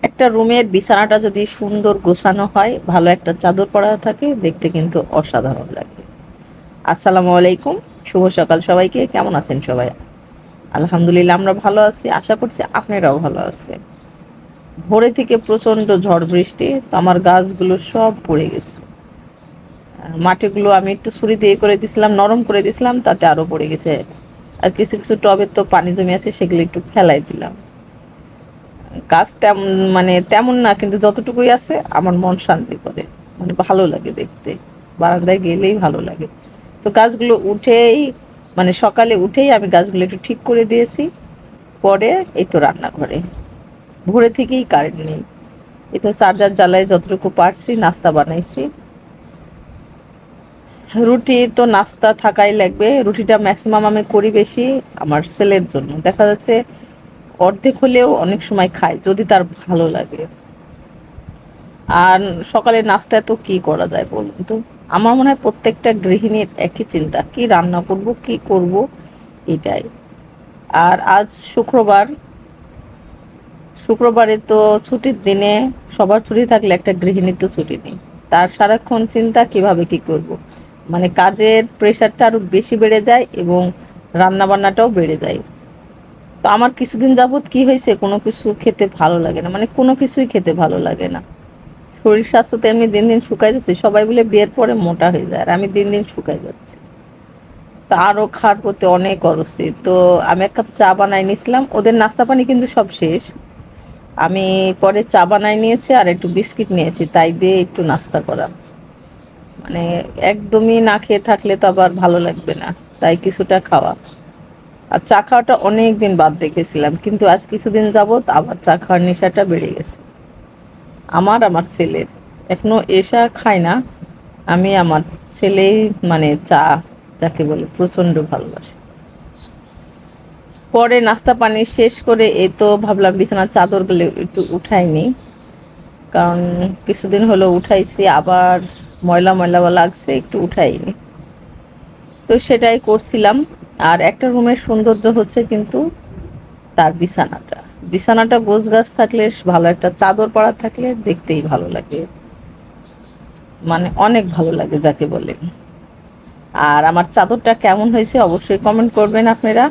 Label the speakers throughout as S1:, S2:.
S1: একটা রুমের বিছানাটা যদি সুন্দর গোছানো হয়, ভালো একটা চাদর পরা থাকে, দেখতে কিন্তু অসাধারণ লাগে। আসসালামু আলাইকুম, শুভ সকাল সবাইকে। কেমন আছেন সবাই? আলহামদুলিল্লাহ, আমরা ভালো আছি। আশা করছি আপনারাও ভালো আছেন। ভোরে থেকে প্রচণ্ড ঝড় বৃষ্টি, তো আমার গাছগুলো সব পড়ে গেছে। মাটিগুলো আমি একটু ছুরি দিয়ে করে দিছিলাম, নরম করে দিছিলাম, তাতে আরও পড়ে গেছে। আর কিছু কিছু টবের তো পানি জমে আছে, সেগুলো একটু ফেলাই দিলাম। গাছ তেমন তেমন না, কিন্তু যতটুকুই আছে আমার মন শান্তি করে, ভালো লাগে দেখতে। বারান্দায় গেলেই ভালো লাগে। তো গাছগুলো উঠেই সকালে উঠেই আমি গাছগুলো একটু ঠিক করে দিয়েছি। পরে এই তো রান্নাঘরে ভোরে থেকেই কারেন্ট নেই, এই তো চার্জার জ্বালায় যতটুকু পারছি নাস্তা বানাইছি। রুটি তো নাস্তা থাকাই লাগবে। রুটিটা ম্যাক্সিমাম আমি করি বেশি আমার ছেলের জন্য। দেখা যাচ্ছে অর্ধেক হলেও অনেক সময় খায়, যদি তার ভালো লাগে। আর সকালে নাস্তায় তো কি করা যায় বলুন তো? আমার মনে হয় প্রত্যেকটা গৃহিণীর একই চিন্তা, কি রান্না করব, কি করব, এটাই। আর আজ শুক্রবার, শুক্রবারে তো ছুটির দিনে সবার ছুটি থাকলে একটা গৃহিণীর তো ছুটি নেই। তার সারাক্ষণ চিন্তা কিভাবে কি করব। কাজের প্রেশারটা আরও বেশি বেড়ে যায় এবং রান্না বান্নাটাও বেড়ে যায়। তো আমার কিছুদিন যাবৎ কি হয়েছে, কোনো কিছু খেতে ভালো লাগে না, কোনো কিছুই খেতে ভালো লাগে না। শরীর স্বাস্থ্য তো এমনি দিন দিন শুকাই যাচ্ছে। সবাই বলে বিয়ের পরে মোটা হয়ে যায়, আর আমি দিন দিন শুকাই যাচ্ছি। তা আরও খাওয়ার প্রতি অনেক অরুচি। তো আমি এক কাপ চা বানাই নিয়েছিলাম, ওদের নাস্তা পানি কিন্তু সব শেষ। আমি পরে চা বানাই নিয়েছি আর একটু বিস্কিট নিয়েছি, তাই দিয়ে একটু নাস্তা করা। একদমই না খেয়ে থাকলে তো আবার ভালো লাগবে না, তাই কিছুটা খাওয়া। আর চা খাওয়াটা অনেক দিন বাদ রেখেছিলাম, কিন্তু আজ কিছুদিন যাবৎ আবার চা খাওয়ার নেশাটা বেড়ে গেছে আমার ছেলের। এখনো এসা খায় না, আমি আমার ছেলেই চা যাকে বলে প্রচণ্ড ভালোবাসে। পরে নাস্তা পানি শেষ করে এই তো ভাবলাম বিছানার চাদরগুলো একটু উঠাইনি, কারণ কিছুদিন হলো উঠাইছি, আবার ময়লা ময়লা লাগছে, একটু উঠাইনি। তো সেটাই করছিলাম। আর একটা রুমের সৌন্দর্য হচ্ছে কিন্তু তার বিছানাটা। বিছানাটা গোছগাছ থাকলে, ভালো একটা চাদর পরা থাকলে দেখতেই ভালো লাগে, অনেক ভালো লাগে যাকে বলে। আর আমার চাদরটা কেমন হয়েছে অবশ্যই কমেন্ট করবেন আপনারা।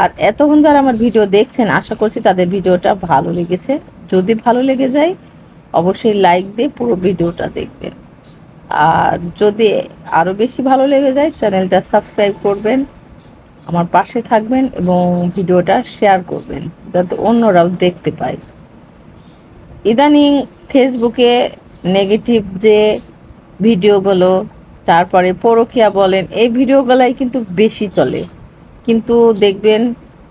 S1: আর এতক্ষণ যারা আমার ভিডিও দেখছেন, আশা করছি তাদের ভিডিওটা ভালো লেগেছে। যদি ভালো লেগে যায় অবশ্যই লাইক দিয়ে পুরো ভিডিওটা দেখবেন। আর যদি আরও বেশি ভালো লেগে যায় চ্যানেলটা সাবস্ক্রাইব করবেন, আমার পাশে থাকবেন এবং ভিডিওটা শেয়ার করবেন যাতে অন্যরাও দেখতে পায়। ইদানিং ফেসবুকে নেগেটিভ যে ভিডিওগুলো, তারপরে পরকীয়া বলেন, এই ভিডিওগুলাই কিন্তু বেশি চলে। কিন্তু দেখবেন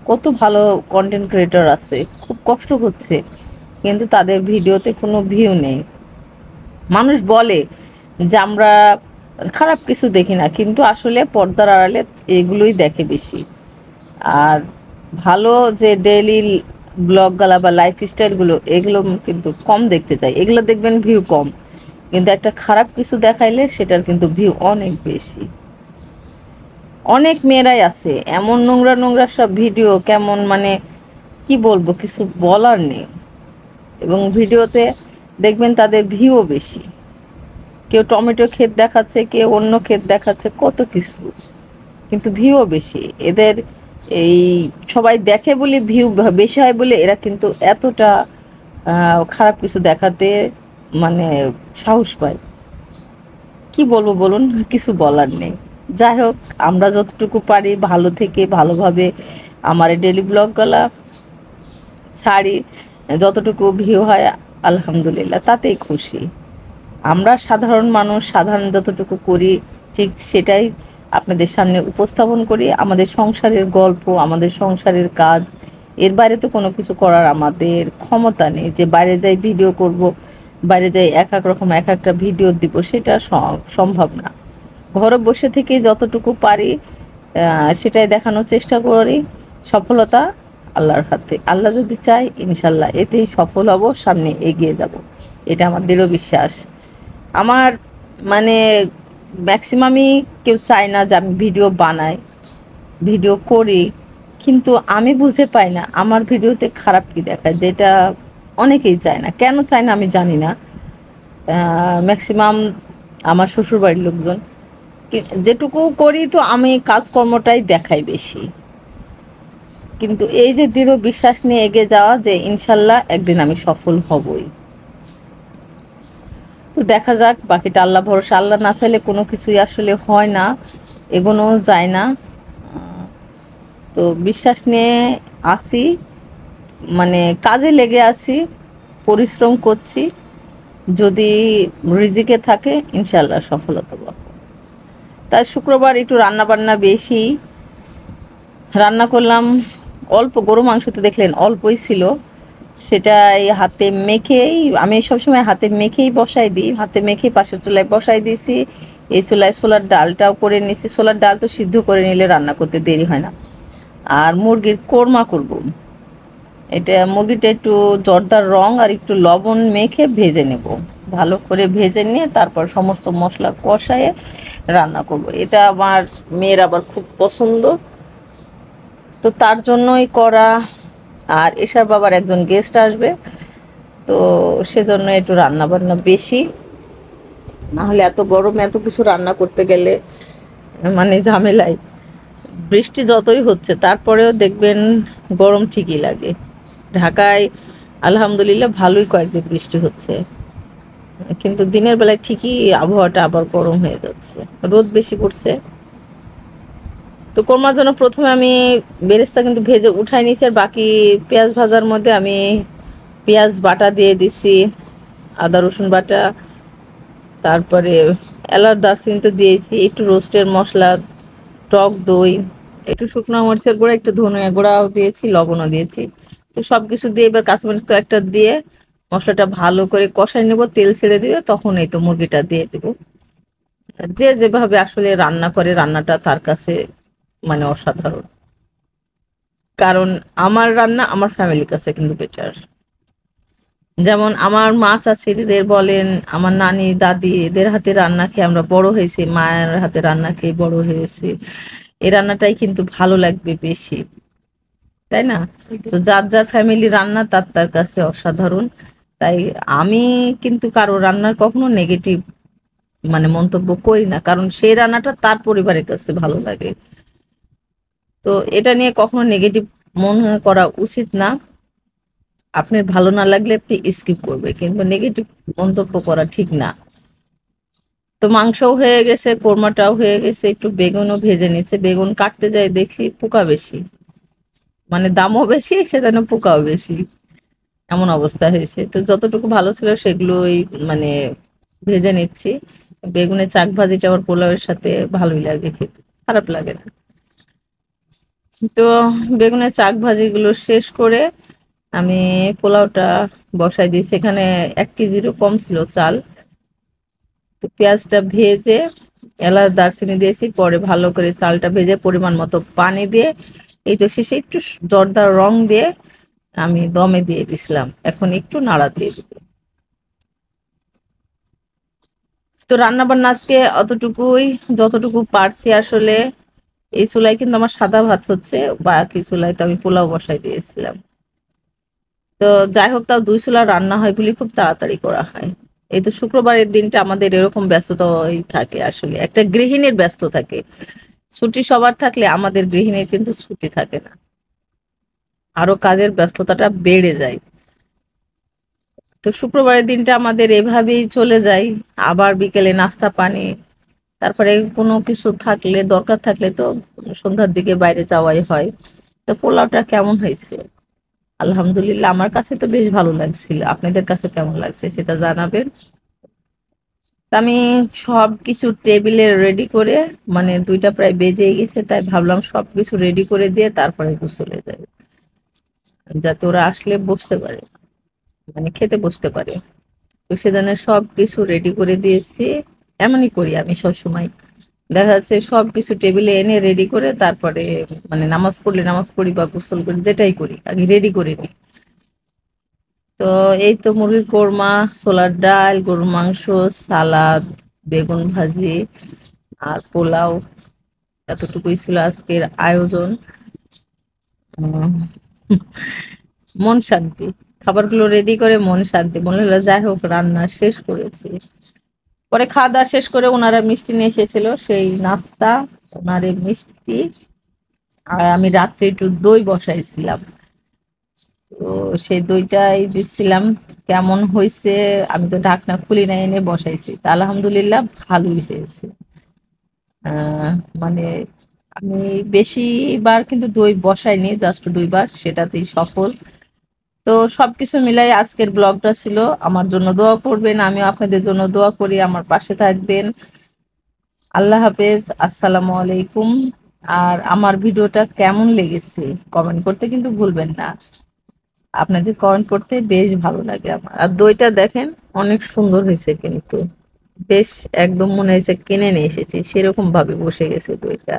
S1: কত ভালো কন্টেন্ট ক্রিয়েটর আছে, খুব কষ্ট হচ্ছে, কিন্তু তাদের ভিডিওতে কোনো ভিউ নেই। মানুষ বলে যে আমরা খারাপ কিছু দেখি না, কিন্তু আসলে পর্দার আড়ালে এগুলোই দেখে বেশি। আর ভালো যে ডেইলি ব্লগগুলো বা লাইফ স্টাইলগুলো, এগুলো কিন্তু কম দেখতে চাই। এগুলো দেখবেন ভিউ কম, কিন্তু একটা খারাপ কিছু দেখাইলে সেটার কিন্তু ভিউ অনেক বেশি। অনেক মেয়েরাই আছে এমন নোংরা নোংরা সব ভিডিও, কেমন কি বলবো, কিছু বলার নেই। এবং ভিডিওতে দেখবেন তাদের ভিউও বেশি। কেউ টমেটো ক্ষেত দেখাচ্ছে, কেউ অন্য ক্ষেত দেখাচ্ছে, কত কিছু, কিন্তু ভিউও বেশি এদের। এই সবাই দেখে বলে ভিউ বেশি হয় বলে এরা কিন্তু এতটা খারাপ কিছু দেখাতে মানে সাহস পায়। কি বলবো বলুন, কিছু বলার নেই। যাই হোক, আমরা যতটুকু পারি ভালো থেকে ভালোভাবে আমার ডেলি ব্লগগুলা ছাড়ি, যতটুকু ভিউ হয় আলহামদুলিল্লাহ তাতেই খুশি। আমরা সাধারণ মানুষ, সাধারণ যতটুকু করি ঠিক সেটাই আপনাদের সামনে উপস্থাপন করি। আমাদের সংসারের গল্প, আমাদের সংসারের কাজ, এর বাইরে তো কোনো কিছু করার আমাদের ক্ষমতা নেই যে বাইরে যাই ভিডিও করব, বাইরে যাই এক এক রকম এক একটা ভিডিও দিব, সেটা সম্ভব না। ঘরে বসে থেকে যতটুকু পারি সেটাই দেখানোর চেষ্টা করি। সফলতা আল্লাহর হাতে, আল্লাহ যদি চাই ইনশাল্লাহ এতেই সফল হব, সামনে এগিয়ে যাব, এটা আমার দৃঢ় বিশ্বাস। আমার মানে ম্যাক্সিমামই কেউ চায় না যে আমি ভিডিও বানাই, ভিডিও করি, কিন্তু আমি বুঝে পাই না আমার ভিডিওতে খারাপ কি দেখায়, যেটা অনেকেই চায় না, কেন চায় না আমি জানি না। ম্যাক্সিমাম আমার শ্বশুরবাড়ির লোকজন যেটুকু করি তো আমি কাজকর্মটাই দেখাই বেশি, কিন্তু এই যে দৃঢ় বিশ্বাস নিয়ে এগিয়ে যাওয়া যে ইনশাল্লাহ একদিন আমি সফল হবই। তো দেখা যাক, বাকিটা আল্লাহ ভরসা। আল্লাহ না চাইলে কোনো কিছুই আসলে হয় না, এগোনো যায় না। তো বিশ্বাস নিয়ে আসি, মানে কাজে লেগে আছি, পরিশ্রম করছি। যদি রিজিকে থাকে ইনশাল্লাহ সফলতা পাবো। তাই শুক্রবার একটু রান্না বান্না বেশি রান্না করলাম। অল্প গরু মাংস তো দেখলেন অল্পই ছিল, সেটাই হাতে মেখেই, আমি সবসময় হাতে মেখেই বসাই দিই, হাতে মেখে পাশের চুলায় বসাই দিয়েছি। এই চুলায় ছোলার ডালটাও করে নিয়েছি। ছোলার ডাল তো সিদ্ধ করে নিলে রান্না করতে দেরি হয় না। আর মুরগির কোরমা করব। এটা মুরগিটা একটু জর্দার রং আর একটু লবণ মেখে ভেজে নেব, ভালো করে ভেজে নিয়ে তারপর সমস্ত মশলা কষায়ে রান্না করব। এটা আমার মেয়ের আবার খুব পছন্দ, তো তার জন্যই করা। আর এসার বাবার একজন গেস্ট আসবে, তো সেজন্য একটু রান্না বান্না বেশি। না হলে এত গরমে এত কিছু রান্না করতে গেলে মানে ঝামেলাই। বৃষ্টি যতই হচ্ছে তারপরেও দেখবেন গরম ঠিকই লাগে। ঢাকায় আলহামদুলিল্লাহ ভালোই কয়েকদিন বৃষ্টি হচ্ছে, কিন্তু দিনের বেলায় ঠিকই আবহাওয়াটা আবার গরম হয়ে যাচ্ছে, রোদ বেশি পড়ছে। তো কোরমার জন্য প্রথমে আমি বেরেস্তা কিন্তু ভেজে উঠাই নিয়েছি, আর বাকি পেঁয়াজ ভাজার মধ্যে আমি পেঁয়াজ বাটা দিয়ে দিছি, আদা রসুন বাটা, তারপরে এলাচ দারচিনি তো দিয়েছি, একটু রোস্টের মশলা, টক দই, একটু শুকনো মরিচের গুঁড়া, একটু ধনিয়া গুঁড়াও দিয়েছি, লবণও দিয়েছি। তো সব কিছু দিয়ে এবার কাঁচামরিচ কয়েকটা দিয়ে মশলাটা ভালো করে কষাই নেব, তেল ছেড়ে দিবে, তখন এই তো মুরগিটা দিয়ে দেবো। যে যেভাবে আসলে রান্না করে রান্নাটা তার কাছে মানে অসাধারণ, কারণ আমার রান্না আমার ফ্যামিলির কাছে কিন্তু বেটার। যেমন আমার মা চাচিদের বলেন, আমার নানি দাদি এদের হাতে রান্না খেয়ে আমরা বড় হয়েছি, মায়ের হাতে রান্না খেয়ে বড় হয়েছি, এই রান্নাটাই কিন্তু ভালো লাগবে বেশি, তাই না? তো যার যার ফ্যামিলি রান্না তার তার কাছে অসাধারণ। তাই আমি কিন্তু কারো রান্নার কখনো নেগেটিভ মানে মন্তব্য করি না, কারণ সেই রান্নাটা তার পরিবারের কাছে ভালো লাগে। তো এটা নিয়ে কখনো নেগেটিভ মনে করা উচিত না। আপনার ভালো না লাগলে আপনি স্কিপ করবে, কিন্তু নেগেটিভ মন্তব্য করা ঠিক না। তো মাংসও হয়ে গেছে, কোরমাটাও হয়ে গেছে, একটু বেগুনও ভেজে নিচ্ছে। বেগুন কাটতে যাই দেখি পোকা বেশি, মানে দামও বেশি সেজন্য পোকাও বেশি, এমন অবস্থা হয়েছে। তো যতটুকু ভালো ছিল সেগুলোই মানে ভেজে নিচ্ছি। বেগুনের চাক ভাজিটা আবার পোলাওয়ের সাথে ভালোই লাগে খেতে, খারাপ লাগে না। তো বেগুনের চাক ভাজিগুলো শেষ করে আমি পোলাওটা বসাই দিয়েছি। এখানে 1 কেজিরও কম ছিল চাল। তো পেঁয়াজটা ভেজে এলাচ দারচিনি দিয়েছি, পরে ভালো করে চালটা ভেজে পরিমাণ মতো পানি দিয়ে এই তো শেষে একটু জর্দার রং দিয়ে আমি দমে দিয়ে দিছিলাম। এখন একটু নাড়া দিয়ে দিব। তো রান্না বান্না আজকে অতটুকুই, যতটুকু পারছি আসলে। এই চুলায় কিন্তু আমার সাদা ভাত হচ্ছে, বাকি চুলায় তো আমি পোলাও বসাই দিয়েছিলাম। তো যাই হোক, তাও 2 চুলা রান্না হয় বলে খুব তাড়াতাড়ি করা হয়। এই তো শুক্রবারের দিনটা আমাদের এরকম ব্যস্ততাই থাকে, আসলে একটা গৃহিণীর ব্যস্ত থাকে। ছুটি সবার থাকলে আমাদের গৃহিণীর কিন্তু ছুটি থাকে না, আরো কাজের ব্যস্ততাটা বেড়ে যায়। তো শুক্রবারের দিনটা আমাদের এভাবেই চলে যায়। আবার বিকেলে নাস্তা পানি, তারপরে কোনো কিছু থাকলে দরকার থাকলে তো সন্ধ্যার দিকে বাইরে যাওয়াই হয়। তো পোলাওটা কেমন হয়েছে? আলহামদুলিল্লাহ, আমার কাছে তো বেশ ভালো লাগছিল। আপনাদের কাছে কেমন লাগছে সেটা জানাবেন। তা আমি সব কিছু টেবিলে রেডি করে, মানে 2টা প্রায় বেজে গেছে, তাই ভাবলাম সব কিছু রেডি করে দিয়ে তারপরে চলে যাবে, যাতে ওরা আসলে বসতে পারে, মানে খেতে বসতে পারে। তো সেজন্য সব কিছু রেডি করে দিয়েছি। এমনই করি আমি সব সময়, দেখা যাচ্ছে সব কিছু টেবিলে এনে রেডি করে তারপরে মানে নামাজ পড়লে নামাজ পড়ি বা গোসল করি, যেটাই করি আগে রেডি করে নিই। তো এই তো মুরগির কোরমা, ছোলার ডাল, গরুর মাংস, সালাদ, বেগুন ভাজি আর পোলাও, এতটুকুই ছিল আজকের আয়োজন। উম, মন শান্তি। খাবারগুলো রেডি করে মন শান্তি মনে হলো যাই হোক রান্না শেষ করেছি। পরে খাওয়া দাওয়া শেষ করে ওনারা মিষ্টি নিয়ে এসেছিল, সেই নাস্তা, ওনারে মিষ্টি, আর আমি রাত্রে একটু দই বসাইছিলাম, তো সেই দইটাই দিচ্ছিলাম। কেমন হয়েছে, আমি তো ঢাকনা খুলি না, এনে বসাইছি, তা আলহামদুলিল্লাহ ভালোই হয়েছে। আহ, মানে আমি বেশিবার কিন্তু দই বসাইনি, জাস্ট 2বার, সেটাতেই সফল। তো সবকিছু মিলাই আজকের ব্লগটা ছিল। আমার জন্য দোয়া করবেন, আমিও আপনাদের জন্য দোয়া করি, আমার পাশে থাকবেন। আল্লাহ হাফেজ, আসসালামু আলাইকুম। আর আমার ভিডিওটা কেমন লেগেছে কমেন্ট করতে কিন্তু ভুলবেন না, আপনাদের কমেন্ট করতে বেশ ভালো লাগে আমার। আর দইটা দেখেন অনেক সুন্দর হয়েছে কিন্তু, বেশ একদম মনে হয়েছে কিনে নিয়ে এসেছি সেরকম ভাবে বসে গেছে দইটা।